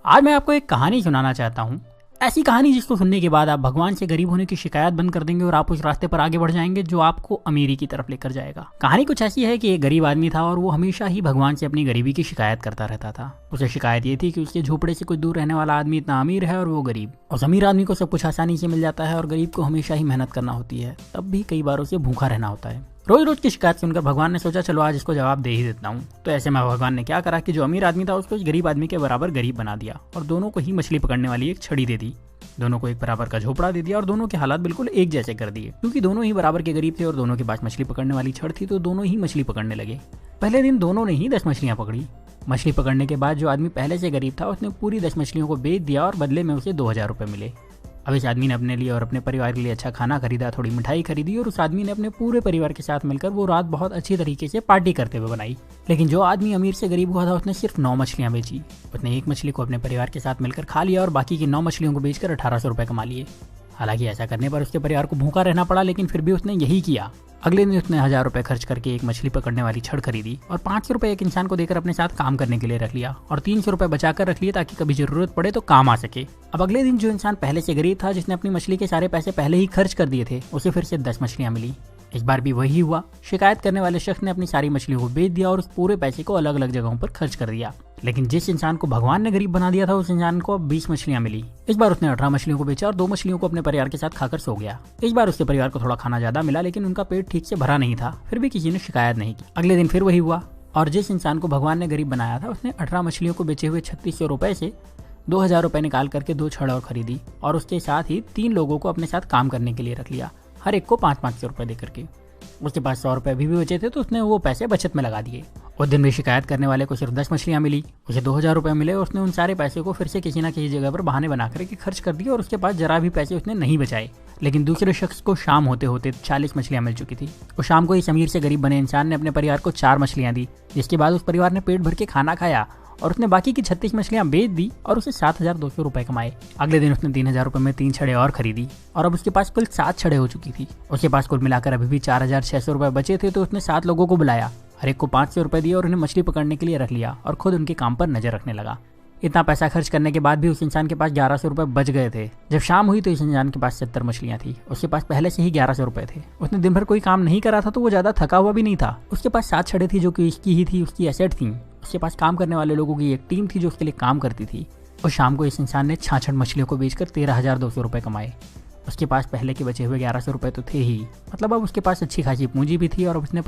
आज मैं आपको एक कहानी सुनाना चाहता हूँ। ऐसी कहानी जिसको सुनने के बाद आप भगवान से गरीब होने की शिकायत बंद कर देंगे और आप उस रास्ते पर आगे बढ़ जाएंगे जो आपको अमीरी की तरफ लेकर जाएगा। कहानी कुछ ऐसी है कि एक गरीब आदमी था और वो हमेशा ही भगवान से अपनी गरीबी की शिकायत करता रहता था। उसे शिकायत ये थी कि उसके झोपड़े से कुछ दूर रहने वाला आदमी इतना अमीर है और वो गरीब। उस अमीर आदमी को सब कुछ आसानी से मिल जाता है और गरीब को हमेशा ही मेहनत करना होती है, तब भी कई बार उसे भूखा रहना होता है। रोज रोज की शिकायत सुनकर भगवान ने सोचा चलो आज इसको जवाब दे ही देता हूँ। तो ऐसे में भगवान ने क्या करा कि जो अमीर आदमी था उसको इस गरीब आदमी के बराबर गरीब बना दिया और दोनों को ही मछली पकड़ने वाली एक छड़ी दे दी। दोनों को एक बराबर का झोपड़ा दे दिया और दोनों के हालात बिल्कुल एक जैसे कर दिए। क्योंकि दोनों ही बराबर के गरीब थे और दोनों के पास मछली पकड़ने वाली छड़ थी, तो दोनों ही मछली पकड़ने लगे। पहले दिन दोनों ने ही 10 मछलियां पकड़ी। मछली पकड़ने के बाद जो आदमी पहले से गरीब था उसने पूरी 10 मछलियों को बेच दिया और बदले में उसे 2000 रुपये मिले। अब इस आदमी ने अपने लिए और अपने परिवार के लिए अच्छा खाना खरीदा, थोड़ी मिठाई खरीदी और उस आदमी ने अपने पूरे परिवार के साथ मिलकर वो रात बहुत अच्छी तरीके से पार्टी करते हुए बनाई। लेकिन जो आदमी अमीर से गरीब हुआ था उसने सिर्फ 9 मछलियां बेची। उसने एक मछली को अपने परिवार के साथ मिलकर खा लिया और बाकी की 9 मछलियों को बेचकर 1800 रुपये कमा लिए। हालांकि ऐसा करने पर उसके परिवार को भूखा रहना पड़ा, लेकिन फिर भी उसने यही किया। अगले दिन उसने 1000 रुपये खर्च करके एक मछली पकड़ने वाली छड़ खरीदी और 500 रुपये एक इंसान को देकर अपने साथ काम करने के लिए रख लिया और 300 रुपये बचाकर रख लिए ताकि कभी जरूरत पड़े तो काम आ सके। अब अगले दिन जो इंसान पहले से गरीब था, जिसने अपनी मछली के सारे पैसे पहले ही खर्च कर दिए थे, उसे फिर से 10 मछलियां मिली। इस बार भी वही हुआ। शिकायत करने वाले शख्स ने अपनी सारी मछलियों को बेच दिया और उस पूरे पैसे को अलग अलग जगहों पर खर्च कर दिया। लेकिन जिस इंसान को भगवान ने गरीब बना दिया था उस इंसान को अब 20 मछलियां मिली। इस बार उसने 18 मछलियों को बेचा और 2 मछलियों को अपने परिवार के साथ खाकर सो गया। इस बार उसके परिवार को थोड़ा खाना ज्यादा मिला, लेकिन उनका पेट ठीक से भरा नहीं था। फिर भी किसी ने शिकायत नहीं की। अगले दिन फिर वही हुआ और जिस इंसान को भगवान ने गरीब बनाया था उसने 18 मछलियों को बेचे हुए 3600 रुपए से 2000 रुपए निकाल करके 2 छड़ और खरीदी और उसके साथ ही 3 लोगों को अपने साथ काम करने के लिए रख लिया, हर एक को 500 रुपए देकर के। उसके पास 100 रुपए अभी भी बचे थे, तो उसने वो पैसे बचत में लगा दिए। उस दिन भी शिकायत करने वाले को सिर्फ 10 मछलियां मिली, उसे 2000 रुपए मिले और उसने उन सारे पैसे को फिर से किसी न किसी जगह पर बहाने बना करके खर्च कर दिए और उसके पास जरा भी पैसे उसने नहीं बचाए। लेकिन दूसरे शख्स को शाम होते होते 40 मछलियां मिल चुकी थी। उस शाम को इस अमीर से गरीब बने इंसान ने अपने परिवार को 4 मछलियां दी, जिसके बाद उस परिवार ने पेट भर के खाना खाया और उसने बाकी की 36 मछलियां बेच दी और उसे 7200 रुपए कमाए। अगले दिन उसने 3000 रुपए में 3 छड़े और खरीदी और अब उसके पास कुल 7 छड़े हो चुकी थी। उसके पास कुल मिलाकर अभी भी 4600 रुपए बचे थे, तो उसने 7 लोगों को बुलाया, हर एक को 500 रुपए दिए और उन्हें मछली पकड़ने के लिए रख लिया और खुद उनके काम पर नजर रखने लगा। इतना पैसा खर्च करने के बाद भी उस इंसान के पास 1100 रुपए बच गए थे। जब शाम हुई तो इस इंसान के पास 70 मछलियां थी। उसके पास पहले से ही 1100 रुपए थे। उसने दिन भर कोई काम नहीं करा था, तो वो ज्यादा थका हुआ भी नहीं था। उसके पास 7 छड़े थी जो कि इसकी ही थी, उसकी एसेट थी। उसके पास काम करने वाले लोगों की एक टीम थी जो उसके लिए काम करती थी। और शाम को इस इंसान ने 66 मछलियों को बेचकर 13,200 रुपए कमाए। उसके पास पहले के बचे हुए 1100 रुपए तो थे ही, मतलब अब उसके पास अच्छी खासी पूंजी भी थी और अब उसने